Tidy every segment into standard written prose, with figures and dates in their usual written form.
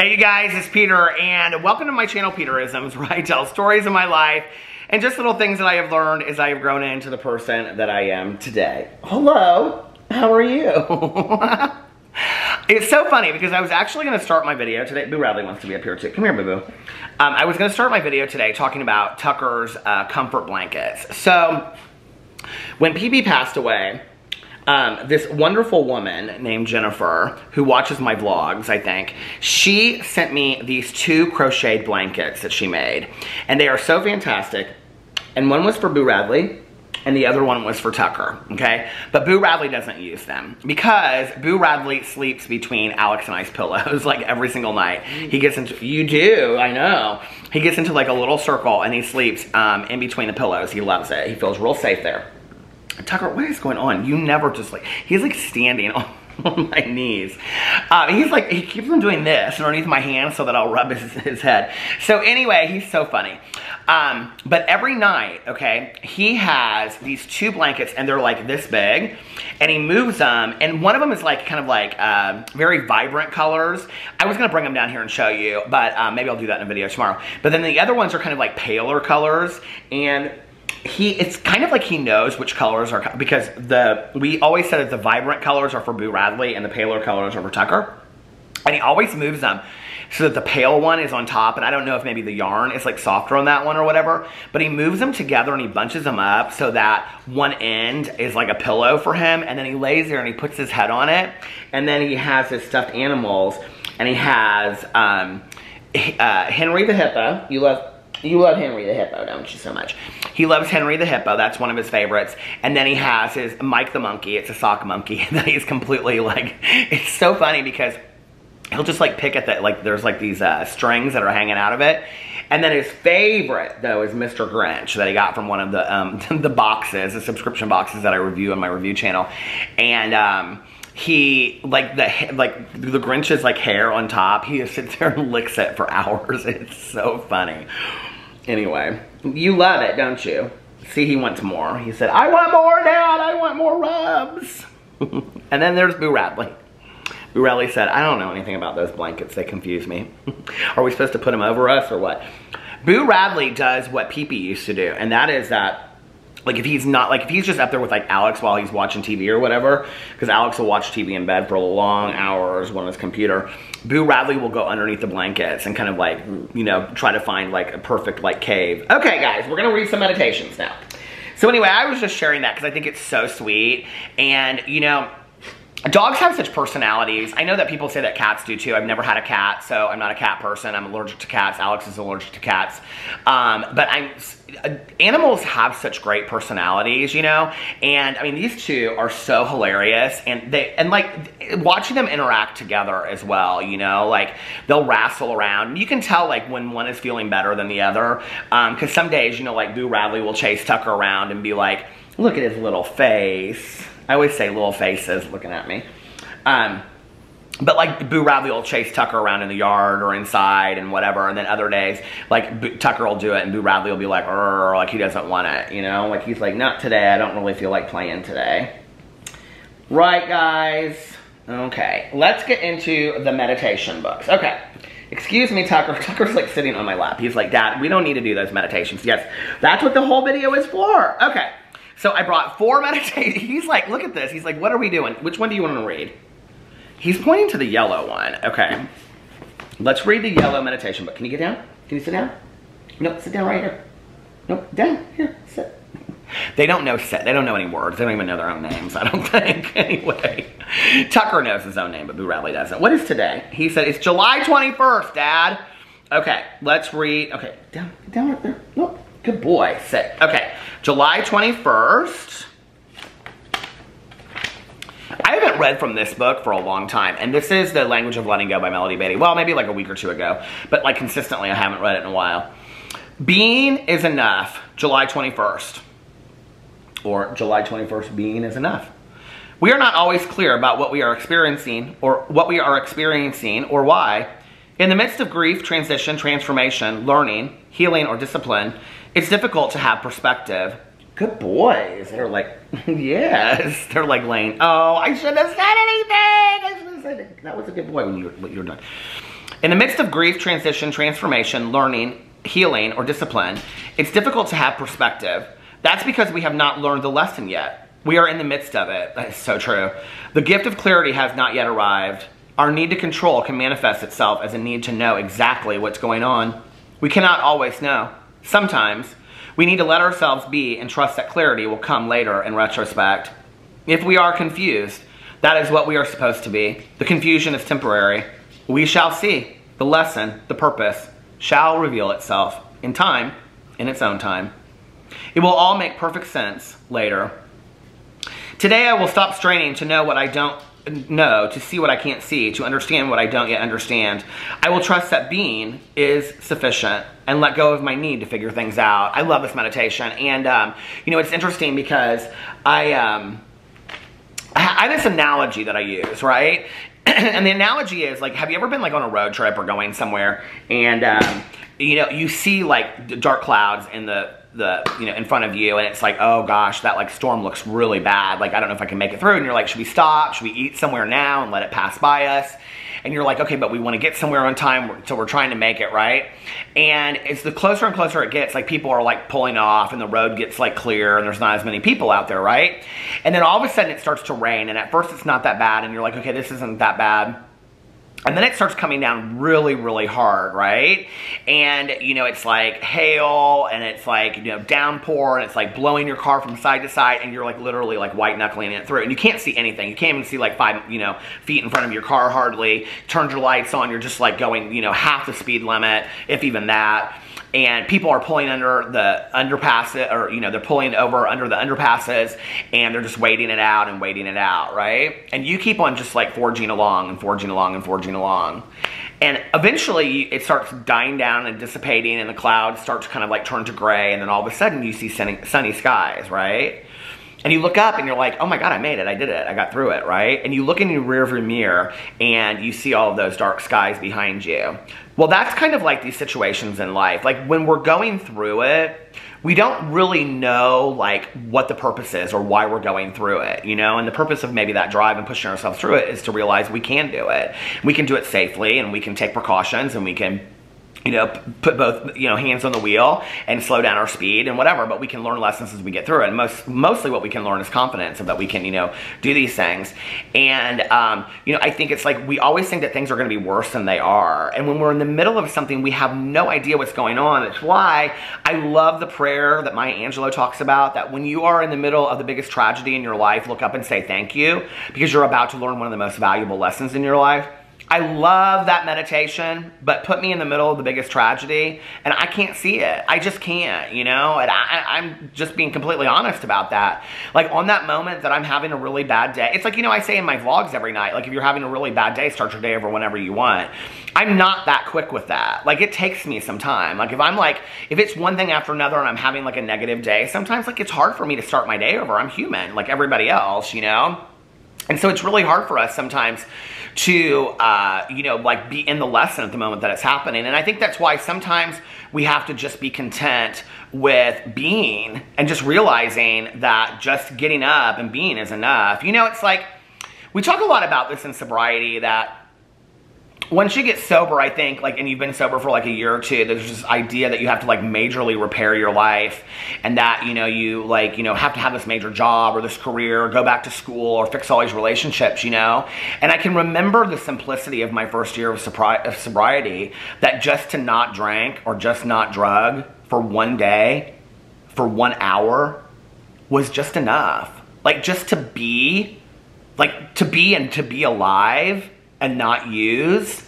Hey you guys, it's Peter, and welcome to my channel, Peterisms, where I tell stories of my life and just little things that I have learned as I have grown into the person that I am today. Hello, how are you? It's so funny because I was actually going to start my video today. Boo Radley wants to be up here too. Come here, boo-boo. I was going to start my video today talking about Tucker's comfort blankets. So, when PB passed away, this wonderful woman named Jennifer, who watches my vlogs, I think, she sent me these two crocheted blankets that she made. And they are so fantastic. And one was for Boo Radley, and the other one was for Tucker, okay? But Boo Radley doesn't use them because Boo Radley sleeps between Alex and I's pillows like every single night. He gets into, you do, I know. He gets into like a little circle and he sleeps in between the pillows. He loves it. He feels real safe there. Tucker, what is going on? You never just like, he's like standing on my knees. He's like, he keeps on doing this underneath my hand so that I'll rub his head. So anyway, he's so funny. But every night, okay, he has these two blankets and they're like this big and he moves them, and one of them is like kind of like very vibrant colors. I was gonna bring them down here and show you, but maybe I'll do that in a video tomorrow. But then the other ones are kind of like paler colors, and it's kind of like he knows which colors are, because we always said that the vibrant colors are for Boo Radley and the paler colors are for Tucker. And he always moves them so that the pale one is on top, and I don't know if maybe the yarn is like softer on that one or whatever, but he moves them together and he bunches them up so that one end is like a pillow for him, and then he lays there and he puts his head on it, and then he has his stuffed animals, and he has Henry the hippo. You love Henry the hippo, don't you, so much? He loves Henry the hippo. That's one of his favorites. And then he has his Mike the monkey. It's a sock monkey that he's completely like, it's so funny because he'll just like pick at the, like there's like these strings that are hanging out of it. And then his favorite though is Mr. Grinch that he got from one of the the boxes, the subscription boxes that I review on my review channel. And he, like the Grinch's like hair on top, he just sits there and licks it for hours. It's so funny. Anyway, you love it, don't you? See, he wants more. He said, I want more, Dad, I want more rubs. And then there's Boo Radley. Boo Radley said, I don't know anything about those blankets, they confuse me. Are we supposed to put them over us or what? Boo Radley does what Pee-Pee used to do, and that is that, like if he's not, like if he's just up there with like Alex while he's watching TV or whatever, because Alex will watch TV in bed for long hours on his computer, Boo Radley will go underneath the blankets and kind of like, you know, try to find like a perfect like cave. Okay guys, we're gonna read some meditations now. So anyway, I was just sharing that because I think it's so sweet, and you know, dogs have such personalities. I know that people say that cats do too. I've never had a cat, so I'm not a cat person. I'm allergic to cats. Alex is allergic to cats. But animals have such great personalities, you know? And I mean, these two are so hilarious, and like watching them interact together as well, you know? Like they'll wrestle around. You can tell like when one is feeling better than the other. Because some days, you know, like Boo Radley will chase Tucker around and be like, look at his little face. I always say little faces looking at me. But like Boo Radley will chase Tucker around in the yard or inside and whatever, and then other days, like Tucker will do it and Boo Radley will be like, like he doesn't want it, you know? Like he's like, not today, I don't really feel like playing today. Right, guys? Okay, let's get into the meditation books. Okay, excuse me, Tucker. Tucker's like sitting on my lap. He's like, Dad, we don't need to do those meditations. Yes, that's what the whole video is for. Okay. So I brought 4 meditations. He's like, look at this. He's like, what are we doing? Which one do you want to read? He's pointing to the yellow one. Okay. Let's read the yellow meditation book. Can you get down? Can you sit down? Nope, sit down right here. Nope, down. Here, sit. They don't know sit. They don't know any words. They don't even know their own names, I don't think. Anyway. Tucker knows his own name, but Boo Radley doesn't. What is today? He said, it's July 21st, Dad. Okay, let's read. Okay, down right there. Nope. Good boy. Sit. Okay. July 21st. I haven't read from this book for a long time, and this is The Language of Letting Go by Melody Beattie. Well, maybe like a week or 2 ago, but like consistently I haven't read it in a while. Being is enough, July 21st. Or July 21st, being is enough. We are not always clear about what we are experiencing or why. In the midst of grief, transition, transformation, learning, healing, or discipline, it's difficult to have perspective. Good boys. They're like, yes. They're like laying, oh, I shouldn't have said anything. I shouldn't have said it. That was a good boy when you were done. In the midst of grief, transition, transformation, learning, healing, or discipline, it's difficult to have perspective. That's because we have not learned the lesson yet. We are in the midst of it. That is so true. The gift of clarity has not yet arrived. Our need to control can manifest itself as a need to know exactly what's going on. We cannot always know. Sometimes, we need to let ourselves be and trust that clarity will come later in retrospect. If we are confused, that is what we are supposed to be. The confusion is temporary. We shall see. The lesson, the purpose, shall reveal itself in time, in its own time. It will all make perfect sense later. Today I will stop straining to know what I don't know, to see what I can't see, to understand what I don't yet understand. I will trust that being is sufficient and let go of my need to figure things out. I love this meditation. And, you know, it's interesting because I have this analogy that I use, right? And the analogy is, like, have you ever been, like, on a road trip or going somewhere and, you know, you see, like, dark clouds in you know, in front of you, and it's like, oh gosh, that, like, storm looks really bad. Like, I don't know if I can make it through. And you're like, should we stop? Should we eat somewhere now and let it pass by us? And you're like, okay, but we want to get somewhere on time, so we're trying to make it, right? And it's the closer and closer it gets, like, people are, like, pulling off, and the road gets, like, clear, and there's not as many people out there, right? And then all of a sudden it starts to rain, and at first it's not that bad, and you're like, okay, this isn't that bad. And then it starts coming down really, really hard, right? And, you know, it's like hail, and it's like, you know, downpour, and it's like blowing your car from side to side, and you're like literally like white knuckling it through. And you can't see anything. You can't even see like 5, you know, feet in front of your car hardly. Turned your lights on, you're just like going, you know, half the speed limit, if even that. And people are pulling under the underpass, or, you know, they're pulling over under the underpasses, and they're just waiting it out and waiting it out, right? And you keep on just like forging along and forging along and forging along. And eventually it starts dying down and dissipating, and the clouds start to kind of like turn to gray, and then all of a sudden you see sunny skies, right? And you look up and you're like, oh my God, I made it, I did it, I got through it, right? And you look in your rearview mirror and you see all of those dark skies behind you. Well, that's kind of like these situations in life. Like when we're going through it, we don't really know like what the purpose is or why we're going through it, you know? And the purpose of maybe that drive and pushing ourselves through it is to realize we can do it. We can do it safely, and we can take precautions, and we can, you know, put both, you know, hands on the wheel and slow down our speed and whatever, but we can learn lessons as we get through it. And mostly what we can learn is confidence, so that we can, you know, do these things. And, you know, I think it's like we always think that things are going to be worse than they are. And when we're in the middle of something, we have no idea what's going on. It's why I love the prayer that Maya Angelou talks about, that when you are in the middle of the biggest tragedy in your life, look up and say thank you, because you're about to learn one of the most valuable lessons in your life. I love that meditation, but put me in the middle of the biggest tragedy, and I can't see it. I just can't, you know? And I'm just being completely honest about that. Like, on that moment that I'm having a really bad day, it's like, you know, I say in my vlogs every night, like, if you're having a really bad day, start your day over whenever you want. I'm not that quick with that. Like, it takes me some time. Like, if it's one thing after another and I'm having, like, a negative day, sometimes, like, it's hard for me to start my day over. I'm human, like everybody else, you know? And so it's really hard for us sometimes to, you know, like be in the lesson at the moment that it's happening. And I think that's why sometimes we have to just be content with being, and just realizing that just getting up and being is enough. You know, it's like, we talk a lot about this in sobriety, that once you get sober, I think, like, and you've been sober for like a year or two, there's this idea that you have to like majorly repair your life, and that, you know, you like, you know, have to have this major job or this career, or go back to school, or fix all these relationships, you know? And I can remember the simplicity of my first year of sobriety, that just to not drink or just not drug for one day, for 1 hour, was just enough. Like, just to be, like, to be and to be alive and not use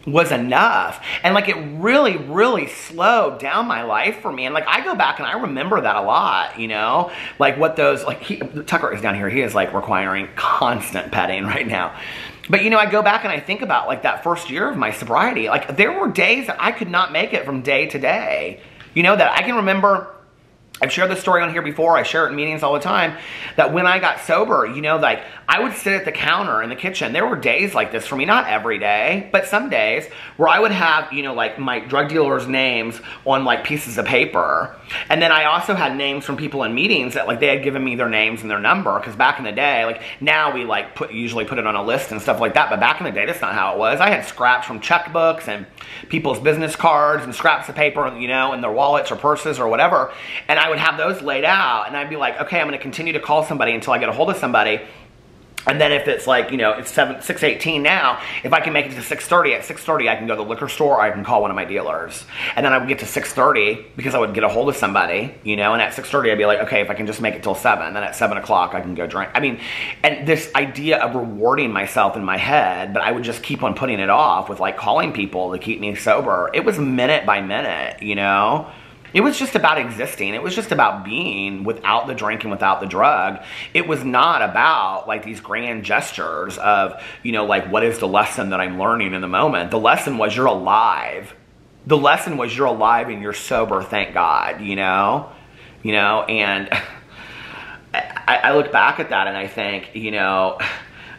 was enough. And like, it really, really slowed down my life for me. And like, I go back and I remember that a lot, you know? Like what those, like, Tucker is down here, he is like requiring constant petting right now. But you know, I go back and I think about like that first year of my sobriety. Like, there were days that I could not make it from day to day. You know, that I can remember I've shared this story on here before. I share it in meetings all the time, that when I got sober, you know, like I would sit at the counter in the kitchen. There were days like this for me, not every day, but some days where I would have, you know, like my drug dealers' names on like pieces of paper. And then I also had names from people in meetings that like they had given me their names and their number. Because back in the day, like now we like usually put it on a list and stuff like that. But back in the day, that's not how it was. I had scraps from checkbooks and people's business cards and scraps of paper, you know, in their wallets or purses or whatever. And I would have those laid out, and I'd be like, okay, I'm going to continue to call somebody until I get a hold of somebody. And then if it's like, you know, it's 6:18 now, if I can make it to 6:30, at 6:30 I can go to the liquor store, or I can call one of my dealers. And then I would get to 6:30 because I would get a hold of somebody, you know, and at 6:30 I'd be like, okay, if I can just make it till 7, then at 7 o'clock I can go drink. I mean, and this idea of rewarding myself in my head, but I would just keep on putting it off with like calling people to keep me sober. It was minute by minute, you know. It was just about existing. It was just about being without the drink and without the drug. It was not about like these grand gestures of, you know, like what is the lesson that I'm learning in the moment. The lesson was you're alive. The lesson was you're alive and you're sober, thank God, you know? You know, and I look back at that and I think, you know,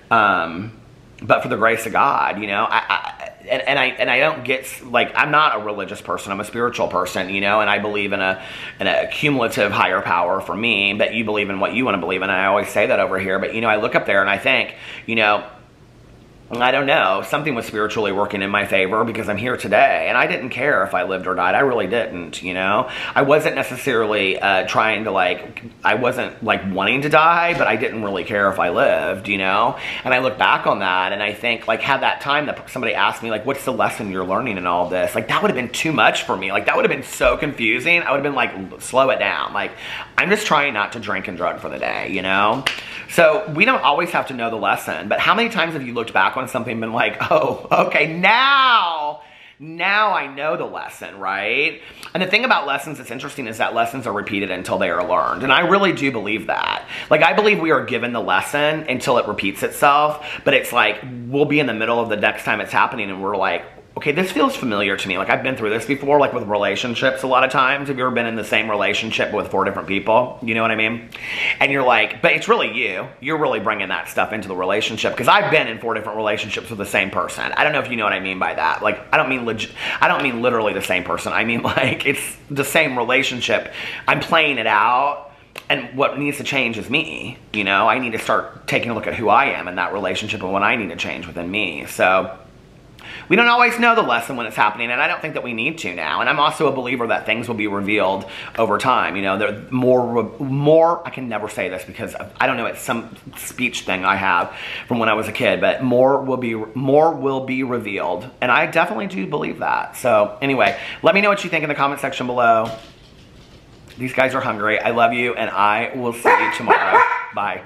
but for the grace of God, you know, and I don't get, like, I'm not a religious person, I'm a spiritual person, you know, and I believe in a cumulative higher power for me, but you believe in what you want to believe in, and I always say that over here, but, you know, I look up there and I think, you know, I don't know, something was spiritually working in my favor because I'm here today, and I didn't care if I lived or died. I really didn't, you know. I wasn't necessarily trying to, like, I wasn't, like, wanting to die, but I didn't really care if I lived, you know. And I look back on that, and I think, like, had that time that somebody asked me, like, what's the lesson you're learning in all of this? Like, that would have been too much for me. Like, that would have been so confusing. I would have been like, slow it down. Like, I'm just trying not to drink and drug for the day, you know. So we don't always have to know the lesson, but how many times have you looked back on something and been like, oh, okay, now I know the lesson, right? And the thing about lessons that's interesting is that lessons are repeated until they are learned. And I really do believe that. Like, I believe we are given the lesson until it repeats itself, but it's like, we'll be in the middle of the next time it's happening and we're like, okay, this feels familiar to me. Like, I've been through this before, like with relationships a lot of times. Have you ever been in the same relationship with 4 different people? You know what I mean? And you're like, but it's really you. You're really bringing that stuff into the relationship. Because I've been in 4 different relationships with the same person. I don't know if you know what I mean by that. Like, I don't mean literally the same person. I mean, like, it's the same relationship. I'm playing it out. And what needs to change is me. You know, I need to start taking a look at who I am in that relationship and what I need to change within me. So we don't always know the lesson when it's happening, and I don't think that we need to now. And I'm also a believer that things will be revealed over time. You know, there more. I can never say this because I don't know. It's some speech thing I have from when I was a kid, but more will be revealed, and I definitely do believe that. So anyway, let me know what you think in the comment section below. These guys are hungry. I love you, and I will see you tomorrow. Bye.